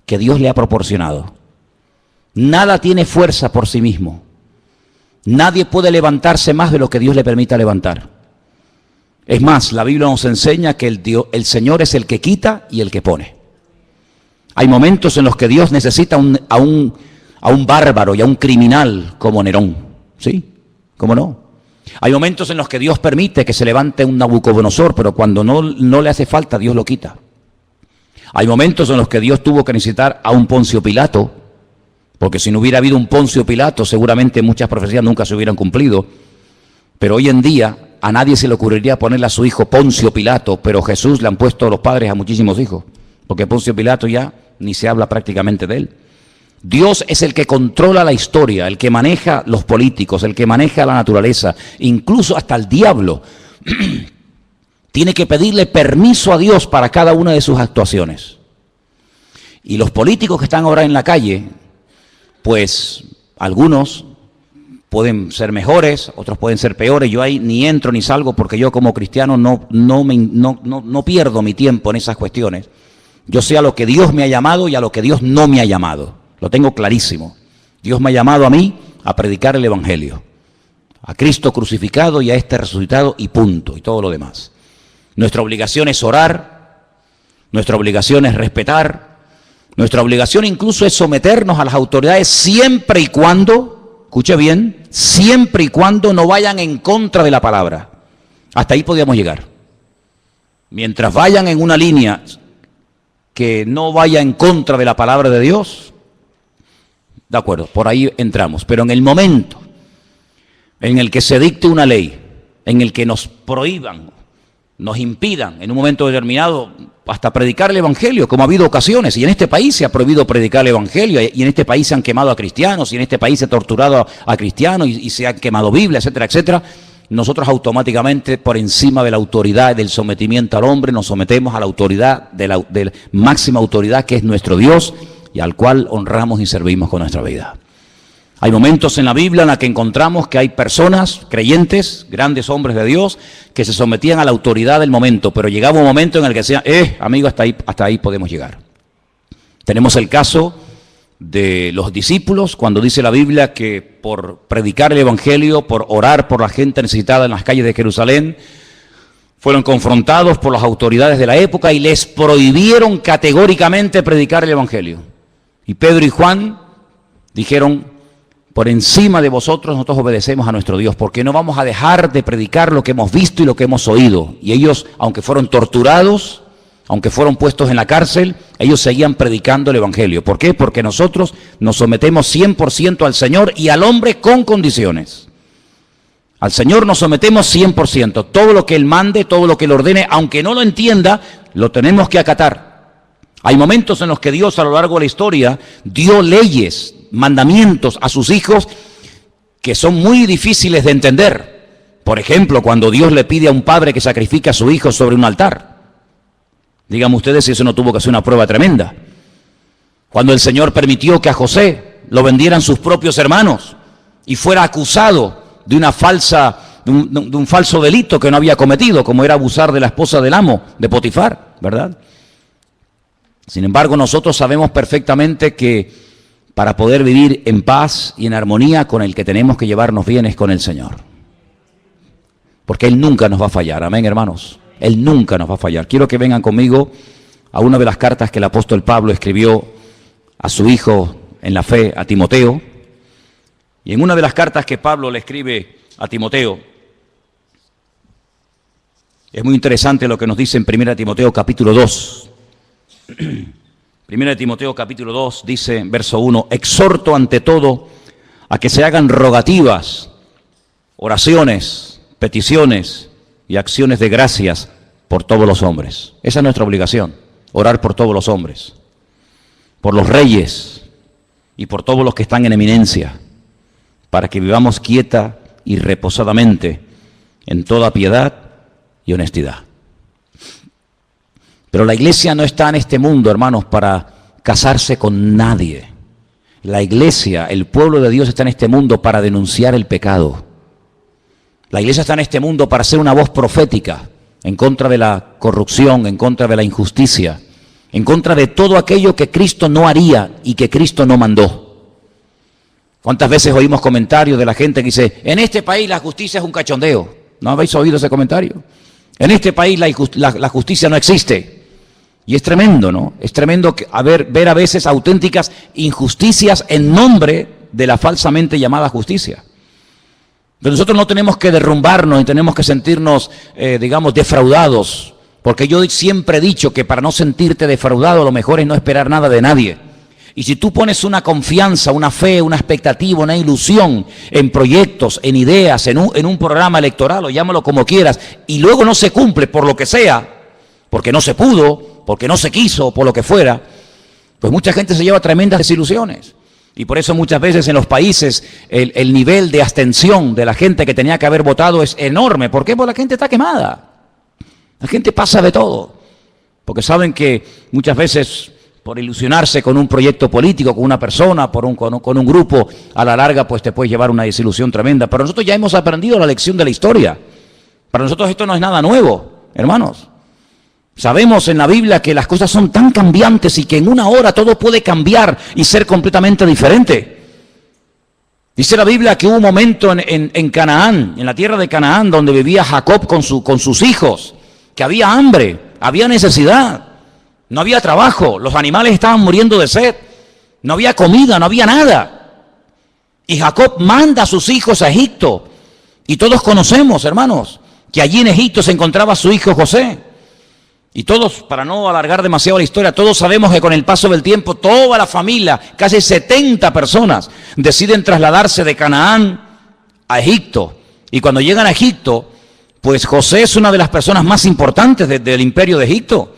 que Dios le ha proporcionado. Nada tiene fuerza por sí mismo. Nadie puede levantarse más de lo que Dios le permita levantar. Es más, la Biblia nos enseña que el Señor es el que quita y el que pone. Hay momentos en los que Dios necesita a un bárbaro y a un criminal como Nerón. ¿Sí? ¿Cómo no? Hay momentos en los que Dios permite que se levante un Nabucodonosor, pero cuando no le hace falta, Dios lo quita. Hay momentos en los que Dios tuvo que necesitar a un Poncio Pilato, porque si no hubiera habido un Poncio Pilato, seguramente muchas profecías nunca se hubieran cumplido. Pero hoy en día a nadie se le ocurriría ponerle a su hijo Poncio Pilato, pero Jesús le han puesto los padres a muchísimos hijos, porque Poncio Pilato ya ni se habla prácticamente de él. Dios es el que controla la historia, el que maneja los políticos, el que maneja la naturaleza, incluso hasta el diablo tiene que pedirle permiso a Dios para cada una de sus actuaciones. Y los políticos que están ahora en la calle, pues algunos pueden ser mejores, otros pueden ser peores. Yo ahí ni entro ni salgo porque yo como cristiano no pierdo mi tiempo en esas cuestiones. Yo sé a lo que Dios me ha llamado y a lo que Dios no me ha llamado. Lo tengo clarísimo. Dios me ha llamado a mí a predicar el Evangelio, a Cristo crucificado y a este resucitado y punto, y todo lo demás. Nuestra obligación es orar, nuestra obligación es respetar, nuestra obligación incluso es someternos a las autoridades siempre y cuando, escuche bien, siempre y cuando no vayan en contra de la palabra. Hasta ahí podíamos llegar. Mientras vayan en una línea que no vaya en contra de la palabra de Dios, de acuerdo, por ahí entramos. Pero en el momento en el que se dicte una ley, en el que nos prohíban, nos impidan en un momento determinado hasta predicar el Evangelio, como ha habido ocasiones, y en este país se ha prohibido predicar el Evangelio, y en este país se han quemado a cristianos, y en este país se ha torturado a cristianos, y se han quemado Biblias, etcétera, etcétera, nosotros automáticamente, por encima de la autoridad, del sometimiento al hombre, nos sometemos a la autoridad, de la máxima autoridad que es nuestro Dios, y al cual honramos y servimos con nuestra vida. Hay momentos en la Biblia en la que encontramos que hay personas, creyentes, grandes hombres de Dios, que se sometían a la autoridad del momento, pero llegaba un momento en el que decían, amigo, hasta ahí podemos llegar. Tenemos el caso de los discípulos, cuando dice la Biblia que por predicar el Evangelio, por orar por la gente necesitada en las calles de Jerusalén, fueron confrontados por las autoridades de la época y les prohibieron categóricamente predicar el Evangelio. Y Pedro y Juan dijeron, por encima de vosotros nosotros obedecemos a nuestro Dios, porque no vamos a dejar de predicar lo que hemos visto y lo que hemos oído. Y ellos, aunque fueron torturados, aunque fueron puestos en la cárcel, ellos seguían predicando el Evangelio. ¿Por qué? Porque nosotros nos sometemos 100% al Señor y al hombre con condiciones. Al Señor nos sometemos 100%. Todo lo que Él mande, todo lo que Él ordene, aunque no lo entienda, lo tenemos que acatar. Hay momentos en los que Dios a lo largo de la historia dio leyes, mandamientos a sus hijos que son muy difíciles de entender. Por ejemplo, cuando Dios le pide a un padre que sacrifique a su hijo sobre un altar. Díganme ustedes si eso no tuvo que ser una prueba tremenda. Cuando el Señor permitió que a José lo vendieran sus propios hermanos y fuera acusado de un falso delito que no había cometido, como era abusar de la esposa del amo, de Potifar, ¿verdad? Sin embargo, nosotros sabemos perfectamente que para poder vivir en paz y en armonía, con el que tenemos que llevarnos bien es con el Señor. Porque Él nunca nos va a fallar, amén, hermanos. Él nunca nos va a fallar. Quiero que vengan conmigo a una de las cartas que el apóstol Pablo escribió a su hijo en la fe, a Timoteo. Y en una de las cartas que Pablo le escribe a Timoteo, es muy interesante lo que nos dice en 1 Timoteo capítulo 2. 1 Timoteo capítulo 2 dice, verso 1, exhorto ante todo a que se hagan rogativas, oraciones, peticiones y acciones de gracias por todos los hombres. Esa es nuestra obligación, orar por todos los hombres, por los reyes y por todos los que están en eminencia, para que vivamos quieta y reposadamente en toda piedad y honestidad. Pero la iglesia no está en este mundo, hermanos, para casarse con nadie. La iglesia, el pueblo de Dios está en este mundo para denunciar el pecado. La iglesia está en este mundo para ser una voz profética en contra de la corrupción, en contra de la injusticia, en contra de todo aquello que Cristo no haría y que Cristo no mandó. ¿Cuántas veces oímos comentarios de la gente que dice, en este país la justicia es un cachondeo? ¿No habéis oído ese comentario? En este país la justicia no existe. Y es tremendo, ¿no? Es tremendo ver a veces auténticas injusticias en nombre de la falsamente llamada justicia. Pero nosotros no tenemos que derrumbarnos y tenemos que sentirnos, digamos, defraudados. Porque yo siempre he dicho que para no sentirte defraudado, lo mejor es no esperar nada de nadie. Y si tú pones una confianza, una fe, una expectativa, una ilusión en proyectos, en ideas, en un programa electoral, o llámalo como quieras, y luego no se cumple por lo que sea, porque no se pudo, porque no se quiso, por lo que fuera, pues mucha gente se lleva tremendas desilusiones. Y por eso muchas veces en los países el nivel de abstención de la gente que tenía que haber votado es enorme. ¿Por qué? Porque la gente está quemada. La gente pasa de todo, porque saben que muchas veces por ilusionarse con un proyecto político, con una persona, con un grupo, a la larga pues te puedes llevar una desilusión tremenda. Pero nosotros ya hemos aprendido la lección de la historia. Para nosotros esto no es nada nuevo, hermanos. Sabemos en la Biblia que las cosas son tan cambiantes y que en una hora todo puede cambiar y ser completamente diferente. Dice la Biblia que hubo un momento en Canaán, en la tierra de Canaán, donde vivía Jacob con sus hijos, que había hambre, había necesidad, no había trabajo, los animales estaban muriendo de sed, no había comida, no había nada. Y Jacob manda a sus hijos a Egipto. Y todos conocemos, hermanos, que allí en Egipto se encontraba su hijo José. Y todos, para no alargar demasiado la historia, todos sabemos que con el paso del tiempo, toda la familia, casi 70 personas, deciden trasladarse de Canaán a Egipto. Y cuando llegan a Egipto, pues José es una de las personas más importantes del imperio de Egipto.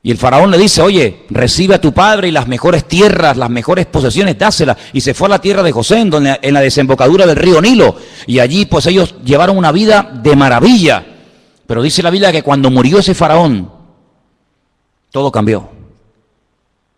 Y el faraón le dice, oye, recibe a tu padre y las mejores tierras, las mejores posesiones, dáselas. Y se fue a la tierra de José, en la desembocadura del río Nilo. Y allí pues ellos llevaron una vida de maravilla. Pero dice la Biblia que cuando murió ese faraón, todo cambió.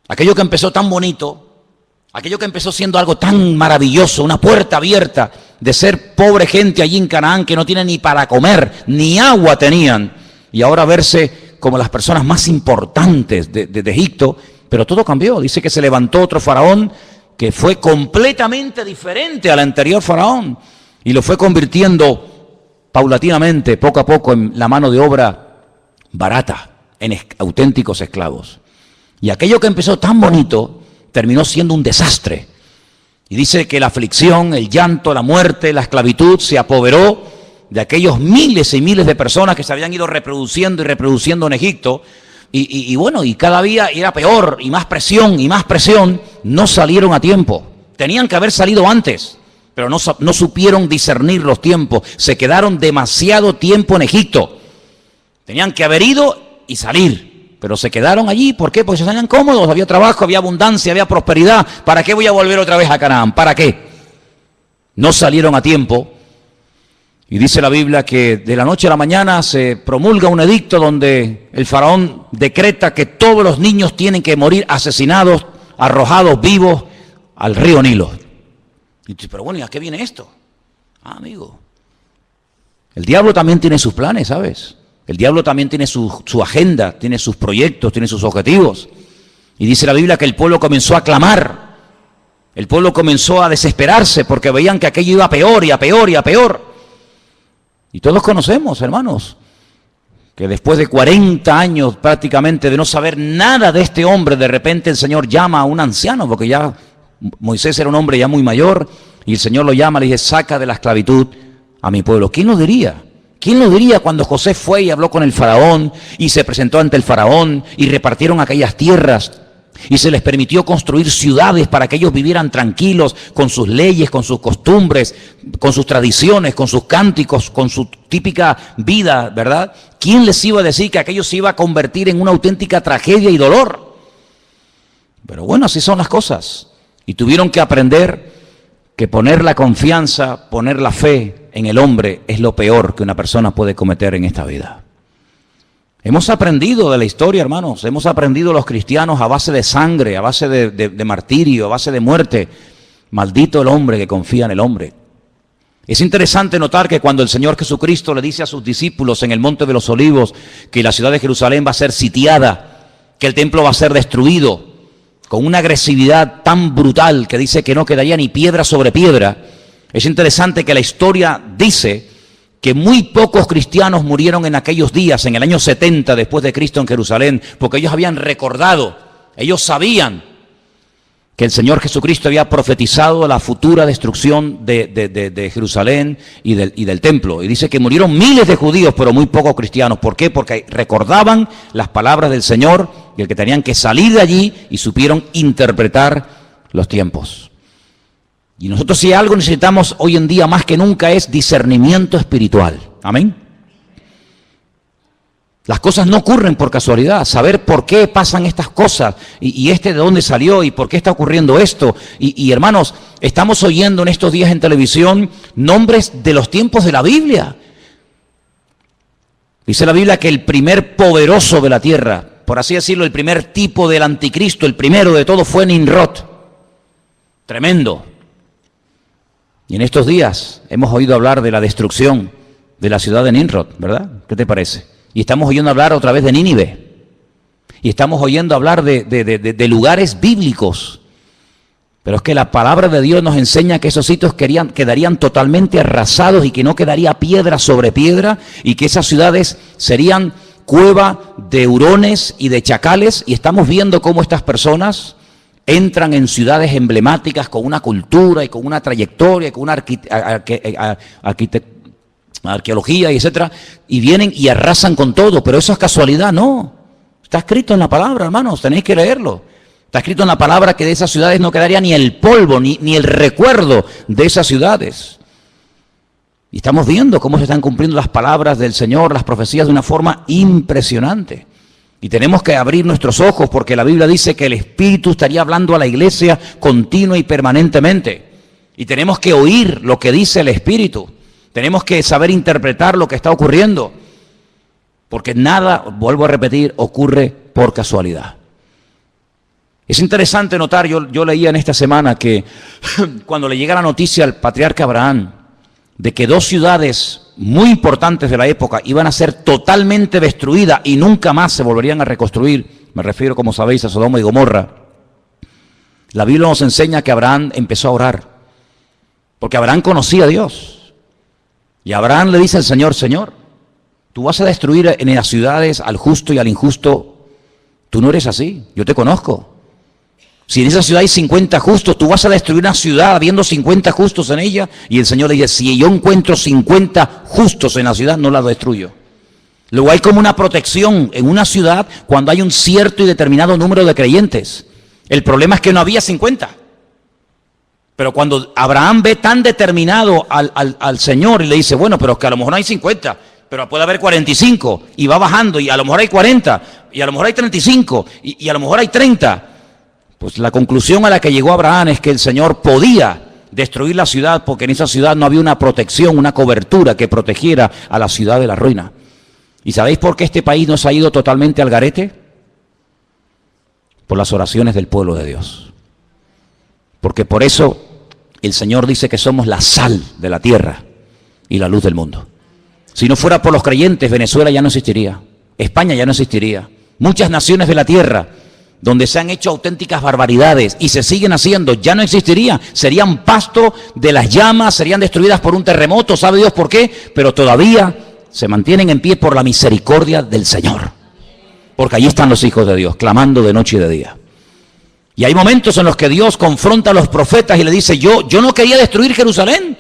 Aquello que empezó tan bonito, aquello que empezó siendo algo tan maravilloso, una puerta abierta de ser pobre gente allí en Canaán que no tiene ni para comer, ni agua tenían. Y ahora verse como las personas más importantes de Egipto, pero todo cambió. Dice que se levantó otro faraón que fue completamente diferente al anterior faraón y lo fue convirtiendo paulatinamente, poco a poco, en la mano de obra barata, en auténticos esclavos. Y aquello que empezó tan bonito terminó siendo un desastre. Y dice que la aflicción, el llanto, la muerte, la esclavitud se apoderó de aquellos miles y miles de personas que se habían ido reproduciendo y reproduciendo en Egipto. Y bueno, y cada día era peor, y más presión, no salieron a tiempo. Tenían que haber salido antes, pero no supieron discernir los tiempos. Se quedaron demasiado tiempo en Egipto. Tenían que haber ido y salir, pero se quedaron allí. ¿Por qué? Porque se salían cómodos, había trabajo, había abundancia, había prosperidad. ¿Para qué voy a volver otra vez a Canaán? ¿Para qué? No salieron a tiempo. Y dice la Biblia que de la noche a la mañana se promulga un edicto donde el faraón decreta que todos los niños tienen que morir asesinados, arrojados vivos al río Nilo. Y dice, pero bueno, ¿y a qué viene esto? Amigo, el diablo también tiene sus planes, ¿sabes? El diablo también tiene su agenda, tiene sus proyectos, tiene sus objetivos. Y dice la Biblia que el pueblo comenzó a clamar. El pueblo comenzó a desesperarse porque veían que aquello iba a peor y a peor y a peor. Y todos conocemos, hermanos, que después de 40 años prácticamente de no saber nada de este hombre, de repente el Señor llama a un anciano, porque ya Moisés era un hombre ya muy mayor, y el Señor lo llama, le dice, saca de la esclavitud a mi pueblo. ¿Quién lo diría? ¿Quién lo diría cuando José fue y habló con el faraón, y se presentó ante el faraón, y repartieron aquellas tierras, y se les permitió construir ciudades para que ellos vivieran tranquilos con sus leyes, con sus costumbres, con sus tradiciones, con sus cánticos, con su típica vida, ¿verdad? ¿Quién les iba a decir que aquello se iba a convertir en una auténtica tragedia y dolor? Pero bueno, así son las cosas. Y tuvieron que aprender que poner la confianza, poner la fe en el hombre es lo peor que una persona puede cometer en esta vida. Hemos aprendido de la historia, hermanos, hemos aprendido los cristianos a base de sangre, a base de martirio, a base de muerte. Maldito el hombre que confía en el hombre. Es interesante notar que cuando el Señor Jesucristo le dice a sus discípulos en el Monte de los Olivos que la ciudad de Jerusalén va a ser sitiada, que el templo va a ser destruido con una agresividad tan brutal que dice que no quedaría ni piedra sobre piedra. Es interesante que la historia dice que muy pocos cristianos murieron en aquellos días, en el año 70 después de Cristo en Jerusalén, porque ellos habían recordado, ellos sabían que el Señor Jesucristo había profetizado la futura destrucción de Jerusalén y del templo. Y dice que murieron miles de judíos, pero muy pocos cristianos. ¿Por qué? Porque recordaban las palabras del Señor y el que tenían que salir de allí y supieron interpretar los tiempos. Y nosotros, si algo necesitamos hoy en día más que nunca, es discernimiento espiritual. Amén. Las cosas no ocurren por casualidad. Saber por qué pasan estas cosas y de dónde salió y por qué está ocurriendo esto. Y hermanos, estamos oyendo en estos días en televisión nombres de los tiempos de la Biblia. Dice la Biblia que el primer poderoso de la tierra, por así decirlo, el primer tipo del anticristo, el primero de todo fue Nimrod. Tremendo. Y en estos días hemos oído hablar de la destrucción de la ciudad de Nimrod, ¿verdad? ¿Qué te parece? Y estamos oyendo hablar otra vez de Nínive. Y estamos oyendo hablar de lugares bíblicos. Pero es que la palabra de Dios nos enseña que esos sitios quedarían totalmente arrasados y que no quedaría piedra sobre piedra y que esas ciudades serían cueva de hurones y de chacales. Y estamos viendo cómo estas personas entran en ciudades emblemáticas con una cultura y con una trayectoria y con una arqueología y etcétera, y vienen y arrasan con todo. Pero eso es casualidad, no. Está escrito en la palabra, hermanos, tenéis que leerlo. Está escrito en la palabra que de esas ciudades no quedaría ni el polvo, ni el recuerdo de esas ciudades. Y estamos viendo cómo se están cumpliendo las palabras del Señor, las profecías, de una forma impresionante. Y tenemos que abrir nuestros ojos, porque la Biblia dice que el Espíritu estaría hablando a la iglesia continua y permanentemente. Y tenemos que oír lo que dice el Espíritu. Tenemos que saber interpretar lo que está ocurriendo, porque nada, vuelvo a repetir, ocurre por casualidad. Es interesante notar, yo leía en esta semana que cuando le llega la noticia al patriarca Abraham de que dos ciudades muy importantes de la época iban a ser totalmente destruidas y nunca más se volverían a reconstruir, me refiero, como sabéis, a Sodoma y Gomorra, la Biblia nos enseña que Abraham empezó a orar, porque Abraham conocía a Dios. Y Abraham le dice al Señor: Señor, tú vas a destruir en las ciudades al justo y al injusto. Tú no eres así, yo te conozco. Si en esa ciudad hay 50 justos, tú vas a destruir una ciudad habiendo 50 justos en ella. Y el Señor le dice: si yo encuentro 50 justos en la ciudad, no la destruyo. Luego hay como una protección en una ciudad cuando hay un cierto y determinado número de creyentes. El problema es que no había 50. Pero cuando Abraham ve tan determinado al Señor y le dice: bueno, pero es que a lo mejor no hay 50, pero puede haber 45, y va bajando, y a lo mejor hay 40, y a lo mejor hay 35, y a lo mejor hay 30. Pues la conclusión a la que llegó Abraham es que el Señor podía destruir la ciudad, porque en esa ciudad no había una protección, una cobertura que protegiera a la ciudad de la ruina. ¿Y sabéis por qué este país nos ha ido totalmente al garete? Por las oraciones del pueblo de Dios. Porque por eso el Señor dice que somos la sal de la tierra y la luz del mundo. Si no fuera por los creyentes, Venezuela ya no existiría, España ya no existiría. Muchas naciones de la tierra donde se han hecho auténticas barbaridades y se siguen haciendo, ya no existirían. Serían pasto de las llamas, serían destruidas por un terremoto, ¿sabe Dios por qué? Pero todavía se mantienen en pie por la misericordia del Señor. Porque allí están los hijos de Dios, clamando de noche y de día. Y hay momentos en los que Dios confronta a los profetas y le dice: yo no quería destruir Jerusalén,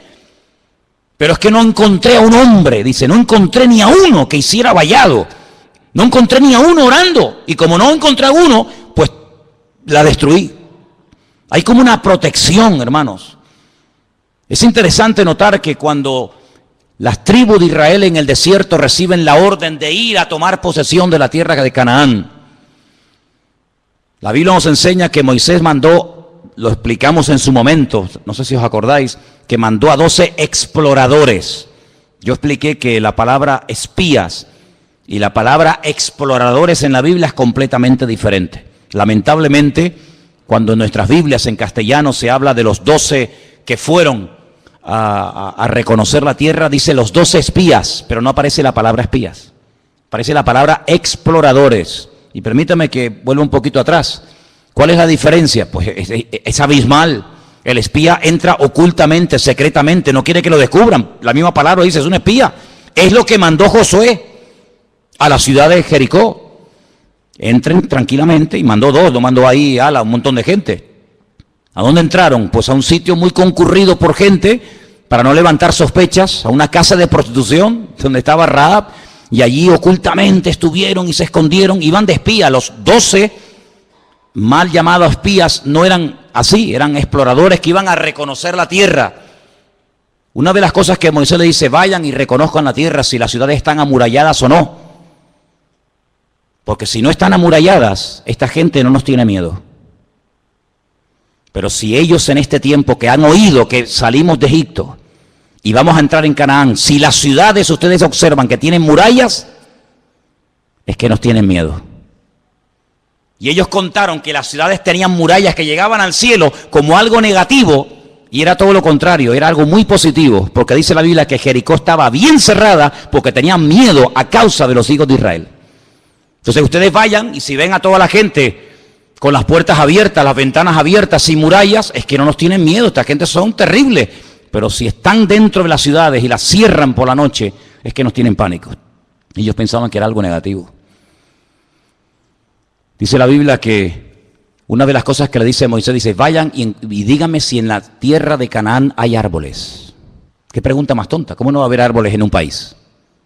pero es que no encontré a un hombre, dice, no encontré ni a uno que hiciera vallado, no encontré ni a uno orando, y como no encontré a uno, pues la destruí. Hay como una protección, hermanos. Es interesante notar que cuando las tribus de Israel en el desierto reciben la orden de ir a tomar posesión de la tierra de Canaán, la Biblia nos enseña que Moisés mandó, lo explicamos en su momento, no sé si os acordáis, que mandó a 12 exploradores. Yo expliqué que la palabra espías y la palabra exploradores en la Biblia es completamente diferente. Lamentablemente, cuando en nuestras Biblias en castellano se habla de los 12 que fueron a reconocer la tierra, dice los 12 espías, pero no aparece la palabra espías. Aparece la palabra exploradores. Y permítame que vuelva un poquito atrás. ¿Cuál es la diferencia? Pues es abismal. El espía entra ocultamente, secretamente, no quiere que lo descubran. La misma palabra dice, es un espía. Es lo que mandó Josué a la ciudad de Jericó. Entren tranquilamente, y mandó dos, lo mandó ahí a un montón de gente. ¿A dónde entraron? Pues a un sitio muy concurrido por gente, para no levantar sospechas, a una casa de prostitución, donde estaba Rahab, y allí ocultamente estuvieron y se escondieron, iban de espía. Los 12 mal llamados espías no eran así, eran exploradores que iban a reconocer la tierra. Una de las cosas que Moisés le dice, vayan y reconozcan la tierra, si las ciudades están amuralladas o no. Porque si no están amuralladas, esta gente no nos tiene miedo. Pero si ellos en este tiempo que han oído que salimos de Egipto y vamos a entrar en Canaán, si las ciudades ustedes observan que tienen murallas, es que nos tienen miedo. Y ellos contaron que las ciudades tenían murallas que llegaban al cielo como algo negativo, y era todo lo contrario, era algo muy positivo, porque dice la Biblia que Jericó estaba bien cerrada porque tenían miedo a causa de los hijos de Israel. Entonces ustedes vayan, y si ven a toda la gente con las puertas abiertas, las ventanas abiertas, sin murallas, es que no nos tienen miedo, esta gente son terribles. Pero si están dentro de las ciudades y las cierran por la noche, es que nos tienen pánico. Ellos pensaban que era algo negativo. Dice la Biblia que una de las cosas que le dice Moisés, dice, vayan y díganme si en la tierra de Canaán hay árboles. Qué pregunta más tonta, ¿cómo no va a haber árboles en un país?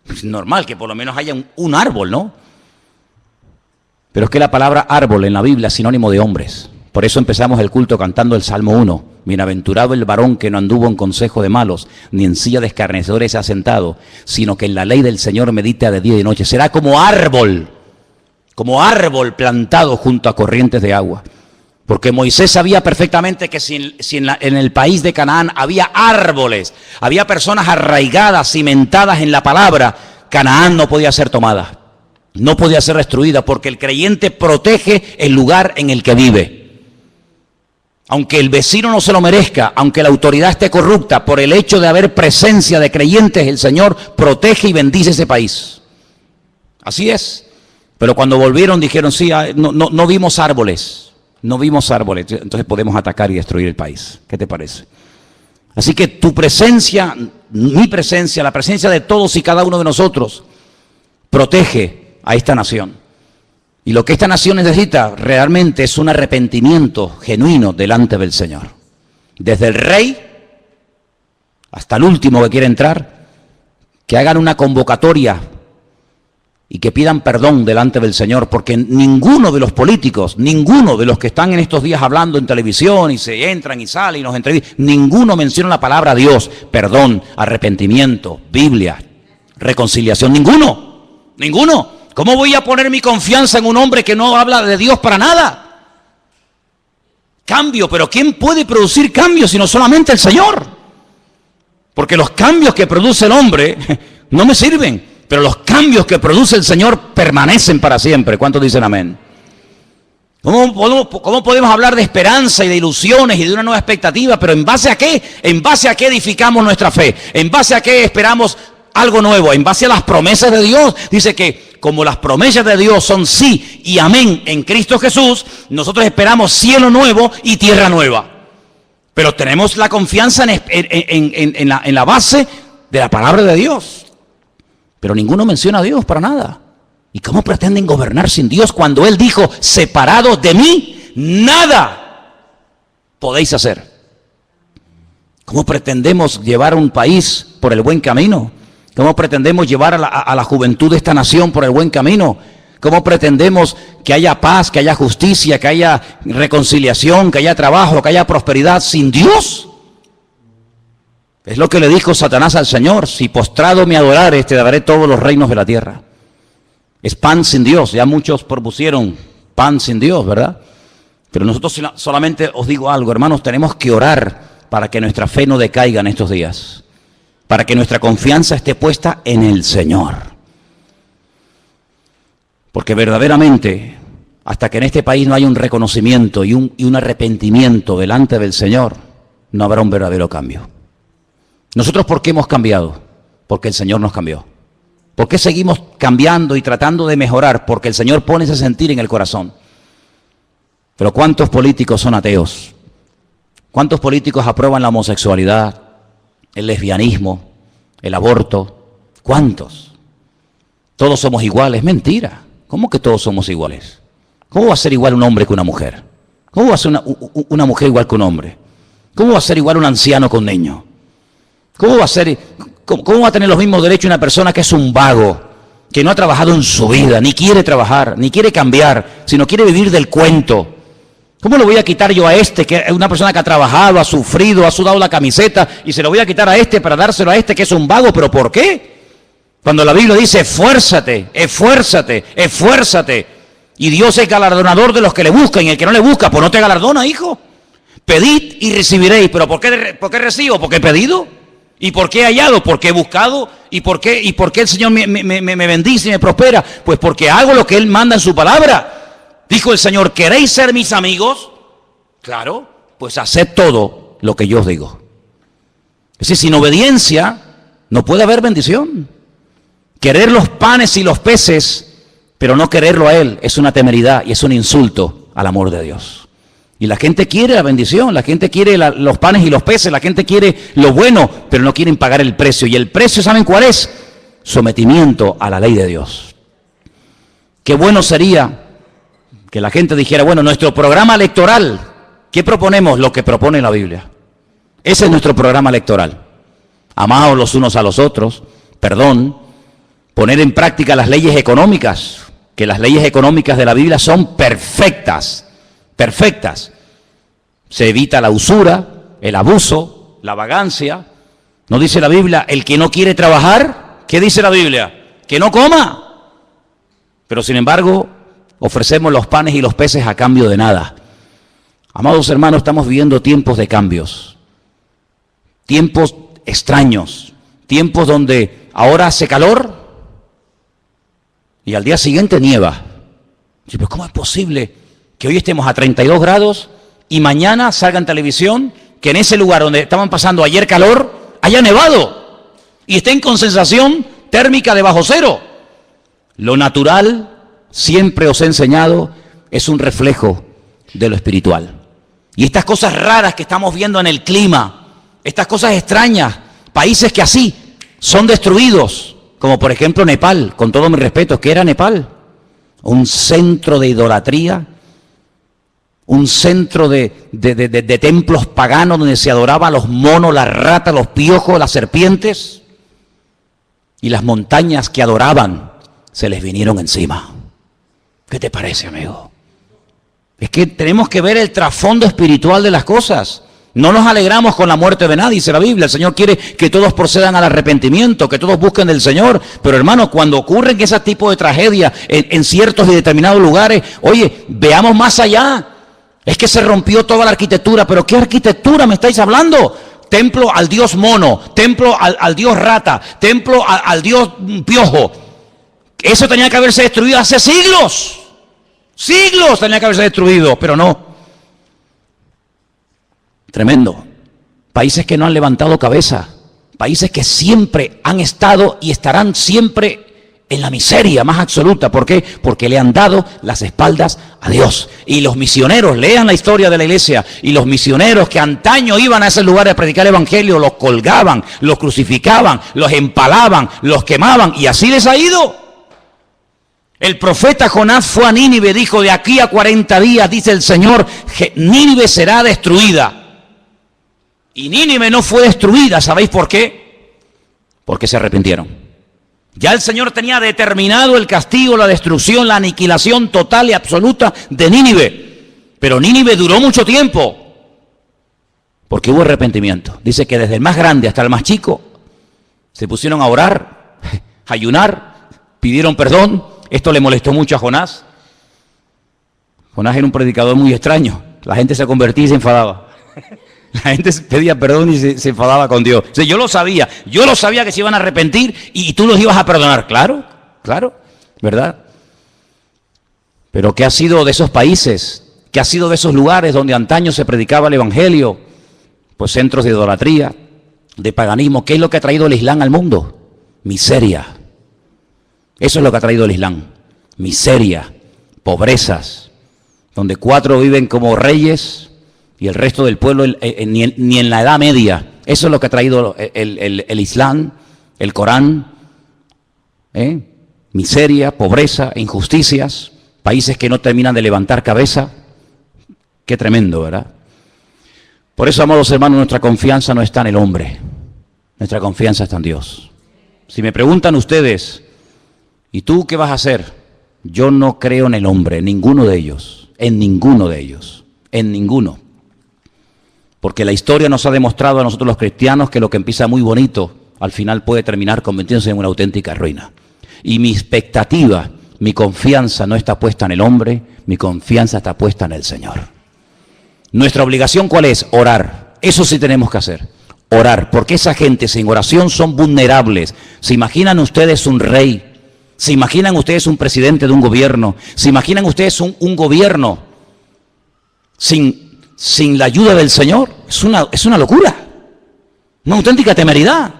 Es normal que por lo menos haya un árbol, ¿no? Pero es que la palabra árbol en la Biblia es sinónimo de hombres. Por eso empezamos el culto cantando el Salmo 1. Bienaventurado el varón que no anduvo en consejo de malos, ni en silla de escarnecedores se ha sentado, sino que en la ley del Señor medita de día y de noche. Será como árbol plantado junto a corrientes de agua. Porque Moisés sabía perfectamente que si en el país de Canaán había árboles, había personas arraigadas, cimentadas en la palabra, Canaán no podía ser tomada. No podía ser destruida, porque el creyente protege el lugar en el que vive. Aunque el vecino no se lo merezca, aunque la autoridad esté corrupta, por el hecho de haber presencia de creyentes, el Señor protege y bendice ese país. Así es. Pero cuando volvieron dijeron, sí, no vimos árboles, entonces podemos atacar y destruir el país. ¿Qué te parece? Así que tu presencia, mi presencia, la presencia de todos y cada uno de nosotros, protege a esta nación. Y lo que esta nación necesita realmente es un arrepentimiento genuino delante del Señor. Desde el rey hasta el último que quiere entrar, que hagan una convocatoria y que pidan perdón delante del Señor, porque ninguno de los políticos, ninguno de los que están en estos días hablando en televisión y se entran y salen y nos entrevistan, ninguno menciona la palabra Dios, perdón, arrepentimiento, Biblia, reconciliación, ninguno. ¿Cómo voy a poner mi confianza en un hombre que no habla de Dios para nada? Cambio, pero ¿quién puede producir cambios sino solamente el Señor? Porque los cambios que produce el hombre no me sirven, pero los cambios que produce el Señor permanecen para siempre. ¿Cuántos dicen amén? ¿Cómo podemos hablar de esperanza y de ilusiones y de una nueva expectativa? Pero ¿en base a qué? ¿En base a qué edificamos nuestra fe? ¿En base a qué esperamos algo nuevo? En base a las promesas de Dios. Dice que como las promesas de Dios son sí y amén en Cristo Jesús, nosotros esperamos cielo nuevo y tierra nueva. Pero tenemos la confianza en la base de la palabra de Dios. Pero ninguno menciona a Dios para nada. ¿Y cómo pretenden gobernar sin Dios cuando Él dijo, separados de mí, nada podéis hacer? ¿Cómo pretendemos llevar un país por el buen camino? ¿Cómo pretendemos llevar a la juventud de esta nación por el buen camino? ¿Cómo pretendemos que haya paz, que haya justicia, que haya reconciliación, que haya trabajo, que haya prosperidad sin Dios? Es lo que le dijo Satanás al Señor: si postrado me adorares, te daré todos los reinos de la tierra. Es pan sin Dios. Ya muchos propusieron pan sin Dios, ¿verdad? Pero nosotros solamente os digo algo, hermanos, tenemos que orar para que nuestra fe no decaiga en estos días, para que nuestra confianza esté puesta en el Señor. Porque verdaderamente, hasta que en este país no haya un reconocimiento y un arrepentimiento delante del Señor, no habrá un verdadero cambio. ¿Nosotros por qué hemos cambiado? Porque el Señor nos cambió. ¿Por qué seguimos cambiando y tratando de mejorar? Porque el Señor pone ese sentir en el corazón. Pero ¿cuántos políticos son ateos? ¿Cuántos políticos aprueban la homosexualidad, el lesbianismo, el aborto? ¿Cuántos? Todos somos iguales. Mentira. ¿Cómo que todos somos iguales? ¿Cómo va a ser igual un hombre que una mujer? ¿Cómo va a ser una mujer igual que un hombre? ¿Cómo va a ser igual un anciano que un niño? ¿Cómo va a tener los mismos derechos una persona que es un vago, que no ha trabajado en su vida, ni quiere trabajar, ni quiere cambiar, sino quiere vivir del cuento? ¿Cómo le voy a quitar yo a este, que es una persona que ha trabajado, ha sufrido, ha sudado la camiseta, y se lo voy a quitar a este para dárselo a este que es un vago? ¿Pero por qué? Cuando la Biblia dice, esfuérzate, esfuérzate, esfuérzate, y Dios es galardonador de los que le buscan, y el que no le busca, pues no te galardona, hijo. Pedid y recibiréis. ¿Pero por qué recibo? Porque he pedido. ¿Y por qué he hallado? Porque he buscado. ¿Y por qué el Señor me bendice y me prospera? Pues porque hago lo que Él manda en su palabra. Dijo el Señor, ¿queréis ser mis amigos? Claro, pues haced todo lo que yo os digo. Es decir, sin obediencia no puede haber bendición. Querer los panes y los peces, pero no quererlo a Él, es una temeridad y es un insulto al amor de Dios. Y la gente quiere la bendición, la gente quiere los panes y los peces, la gente quiere lo bueno, pero no quieren pagar el precio. Y el precio, ¿saben cuál es? Sometimiento a la ley de Dios. Qué bueno sería que la gente dijera, bueno, nuestro programa electoral, ¿qué proponemos? Lo que propone la Biblia. Ese es nuestro programa electoral. Amaos los unos a los otros, perdón, poner en práctica las leyes económicas, que las leyes económicas de la Biblia son perfectas, perfectas. Se evita la usura, el abuso, la vagancia. ¿No dice la Biblia, el que no quiere trabajar? ¿Qué dice la Biblia? Que no coma. Pero sin embargo, ofrecemos los panes y los peces a cambio de nada. Amados hermanos, estamos viviendo tiempos de cambios, tiempos extraños, tiempos donde ahora hace calor y al día siguiente nieva. Pero ¿cómo es posible que hoy estemos a 32 grados y mañana salga en televisión que en ese lugar donde estaban pasando ayer calor haya nevado y estén con sensación térmica de bajo cero? Lo natural, siempre os he enseñado, es un reflejo de lo espiritual. Y estas cosas raras que estamos viendo en el clima, estas cosas extrañas, países que así son destruidos, como por ejemplo Nepal, con todo mi respeto, ¿qué era Nepal? Un centro de idolatría, un centro de templos paganos donde se adoraba a los monos, las ratas, los piojos, las serpientes, y las montañas que adoraban se les vinieron encima. ¿Qué te parece, amigo? Es que tenemos que ver el trasfondo espiritual de las cosas. No nos alegramos con la muerte de nadie, dice la Biblia. El Señor quiere que todos procedan al arrepentimiento, que todos busquen del Señor. Pero hermano, cuando ocurren ese tipo de tragedias en ciertos y determinados lugares, oye, veamos más allá. Es que se rompió toda la arquitectura. ¿Pero qué arquitectura me estáis hablando? Templo al dios mono, templo al dios rata, templo al dios piojo. Eso tenía que haberse destruido hace siglos. Siglos tenía que haberse destruido, pero no. Tremendo. Países que no han levantado cabeza. Países que siempre han estado y estarán siempre en la miseria más absoluta. ¿Por qué? Porque le han dado las espaldas a Dios. Y los misioneros, lean la historia de la iglesia, y los misioneros que antaño iban a ese lugar a predicar el evangelio, los colgaban, los crucificaban, los empalaban, los quemaban, y así les ha ido. El profeta Jonás fue a Nínive, dijo, de aquí a 40 días, dice el Señor, Nínive será destruida. Y Nínive no fue destruida, ¿sabéis por qué? Porque se arrepintieron. Ya el Señor tenía determinado el castigo, la destrucción, la aniquilación total y absoluta de Nínive. Pero Nínive duró mucho tiempo, porque hubo arrepentimiento. Dice que desde el más grande hasta el más chico se pusieron a orar, a ayunar, pidieron perdón. Esto le molestó mucho a Jonás. Jonás era un predicador muy extraño. La gente se convertía y se enfadaba. La gente pedía perdón y se enfadaba con Dios. O sea, yo lo sabía que se iban a arrepentir y tú los ibas a perdonar. Claro, claro, ¿verdad? Pero ¿qué ha sido de esos países? ¿Qué ha sido de esos lugares donde antaño se predicaba el evangelio? Pues centros de idolatría, de paganismo. ¿Qué es lo que ha traído el Islam al mundo? Miseria, Eso es lo que ha traído el Islam. Miseria, pobrezas, donde 4 viven como reyes y el resto del pueblo ni en la Edad Media. Eso es lo que ha traído el Islam, el Corán. Miseria, pobreza, injusticias, países que no terminan de levantar cabeza. Qué tremendo, ¿verdad? Por eso, amados hermanos, nuestra confianza no está en el hombre, nuestra confianza está en Dios. Si me preguntan ustedes, ¿y tú qué vas a hacer? Yo no creo en el hombre, en ninguno de ellos, en ninguno de ellos, en ninguno. Porque la historia nos ha demostrado a nosotros los cristianos que lo que empieza muy bonito, al final puede terminar convirtiéndose en una auténtica ruina. Y mi expectativa, mi confianza no está puesta en el hombre, mi confianza está puesta en el Señor. Nuestra obligación, ¿cuál es? Orar. Eso sí tenemos que hacer. Orar, porque esa gente sin oración son vulnerables. ¿Se imaginan ustedes un rey? ¿Se imaginan ustedes un presidente de un gobierno? ¿Se imaginan ustedes un gobierno sin la ayuda del Señor? Es una locura, una auténtica temeridad.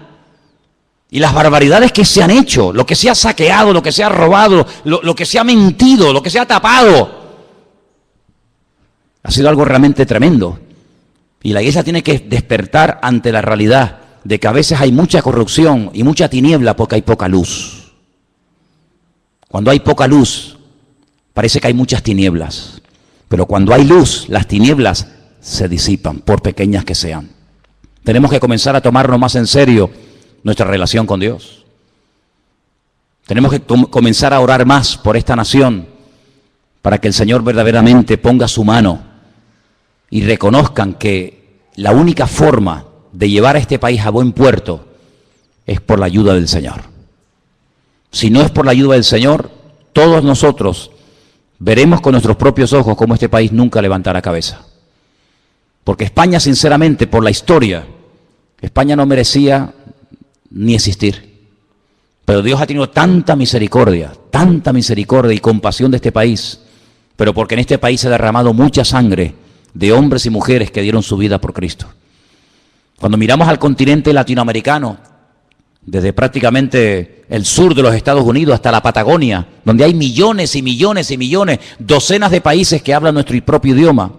Y las barbaridades que se han hecho, lo que se ha saqueado, lo que se ha robado, lo que se ha mentido, lo que se ha tapado, ha sido algo realmente tremendo. Y la iglesia tiene que despertar ante la realidad de que a veces hay mucha corrupción y mucha tiniebla porque hay poca luz. Cuando hay poca luz, parece que hay muchas tinieblas. Pero cuando hay luz, las tinieblas se disipan, por pequeñas que sean. Tenemos que comenzar a tomarnos más en serio nuestra relación con Dios. Tenemos que comenzar a orar más por esta nación para que el Señor verdaderamente ponga su mano y reconozcan que la única forma de llevar a este país a buen puerto es por la ayuda del Señor. Si no es por la ayuda del Señor, todos nosotros veremos con nuestros propios ojos cómo este país nunca levantará cabeza. Porque España, sinceramente, por la historia, España no merecía ni existir. Pero Dios ha tenido tanta misericordia y compasión de este país, pero porque en este país se ha derramado mucha sangre de hombres y mujeres que dieron su vida por Cristo. Cuando miramos al continente latinoamericano, desde prácticamente el sur de los Estados Unidos hasta la Patagonia, donde hay millones y millones y millones, docenas de países que hablan nuestro propio idioma,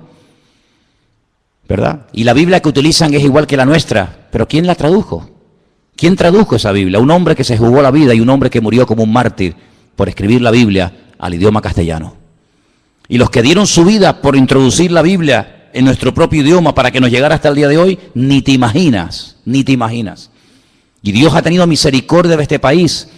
¿verdad? Y la Biblia que utilizan es igual que la nuestra, pero ¿quién la tradujo? ¿Quién tradujo esa Biblia? Un hombre que se jugó la vida y un hombre que murió como un mártir por escribir la Biblia al idioma castellano. Y los que dieron su vida por introducir la Biblia en nuestro propio idioma para que nos llegara hasta el día de hoy, ni te imaginas, ni te imaginas. Y Dios ha tenido misericordia de este país,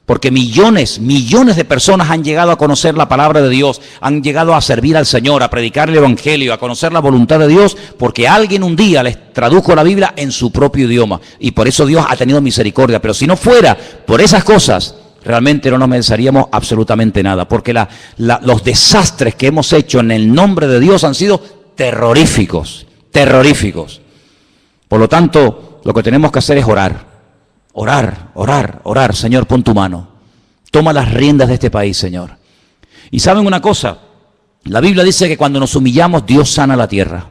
porque millones de personas han llegado a conocer la palabra de Dios, han llegado a servir al Señor, a predicar el Evangelio, a conocer la voluntad de Dios, porque alguien un día les tradujo la Biblia en su propio idioma. Y por eso Dios ha tenido misericordia. Pero si no fuera por esas cosas, realmente no nos mereceríamos absolutamente nada, porque los desastres que hemos hecho en el nombre de Dios han sido terroríficos, terroríficos. Por lo tanto, lo que tenemos que hacer es orar. Orar, orar, orar. Señor, pon tu mano. Toma las riendas de este país, Señor. Y ¿saben una cosa? La Biblia dice que cuando nos humillamos, Dios sana la tierra.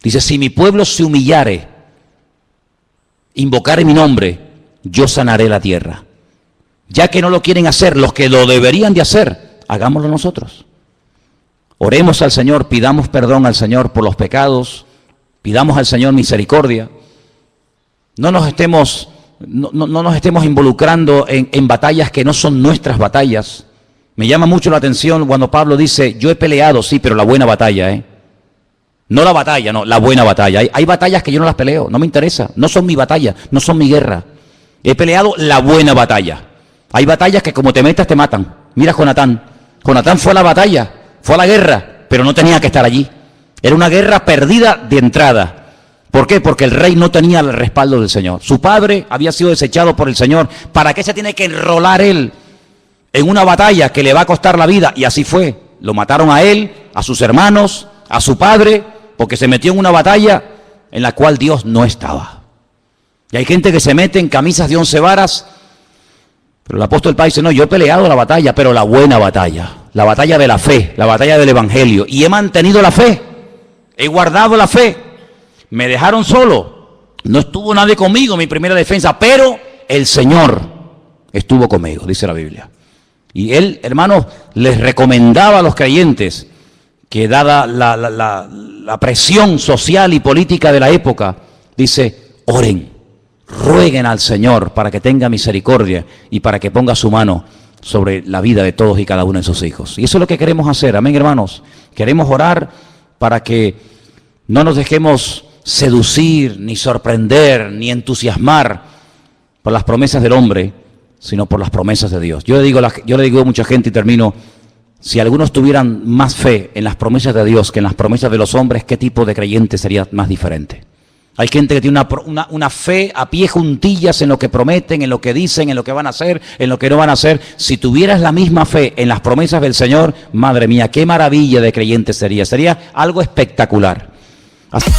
Dice, si mi pueblo se humillare, invocare mi nombre, yo sanaré la tierra. Ya que no lo quieren hacer los que lo deberían de hacer, hagámoslo nosotros. Oremos al Señor, pidamos perdón al Señor por los pecados, pidamos al Señor misericordia. No nos estemos involucrando en batallas que no son nuestras batallas. Me llama mucho la atención cuando Pablo dice, yo he peleado, sí, pero la buena batalla, No la batalla, no, la buena batalla. Hay batallas que yo no las peleo, no me interesa, no son mi batalla, no son mi guerra. He peleado la buena batalla. Hay batallas que como te metas te matan. Mira Jonatán. Jonatán fue a la batalla, fue a la guerra, pero no tenía que estar allí. Era una guerra perdida de entrada. ¿Por qué? Porque el rey no tenía el respaldo del Señor. Su padre había sido desechado por el Señor. ¿Para qué se tiene que enrolar él en una batalla que le va a costar la vida? Y así fue. Lo mataron a él, a sus hermanos, a su padre, porque se metió en una batalla en la cual Dios no estaba. Y hay gente que se mete en camisas de 11 varas, pero el apóstol Pablo dice, no, yo he peleado la batalla, pero la buena batalla, la batalla de la fe, la batalla del Evangelio, y he mantenido la fe, he guardado la fe. Me dejaron solo, no estuvo nadie conmigo en mi primera defensa, pero el Señor estuvo conmigo, dice la Biblia. Y él, hermanos, les recomendaba a los creyentes que dada la presión social y política de la época, dice, oren, rueguen al Señor para que tenga misericordia y para que ponga su mano sobre la vida de todos y cada uno de sus hijos. Y eso es lo que queremos hacer, amén, hermanos. Queremos orar para que no nos dejemos seducir, ni sorprender, ni entusiasmar por las promesas del hombre, sino por las promesas de Dios. Yo le digo a mucha gente y termino, si algunos tuvieran más fe en las promesas de Dios que en las promesas de los hombres, ¿qué tipo de creyente sería más diferente? Hay gente que tiene una fe a pie juntillas en lo que prometen, en lo que dicen, en lo que van a hacer, en lo que no van a hacer. Si tuvieras la misma fe en las promesas del Señor, madre mía, qué maravilla de creyente sería. Sería algo espectacular. Así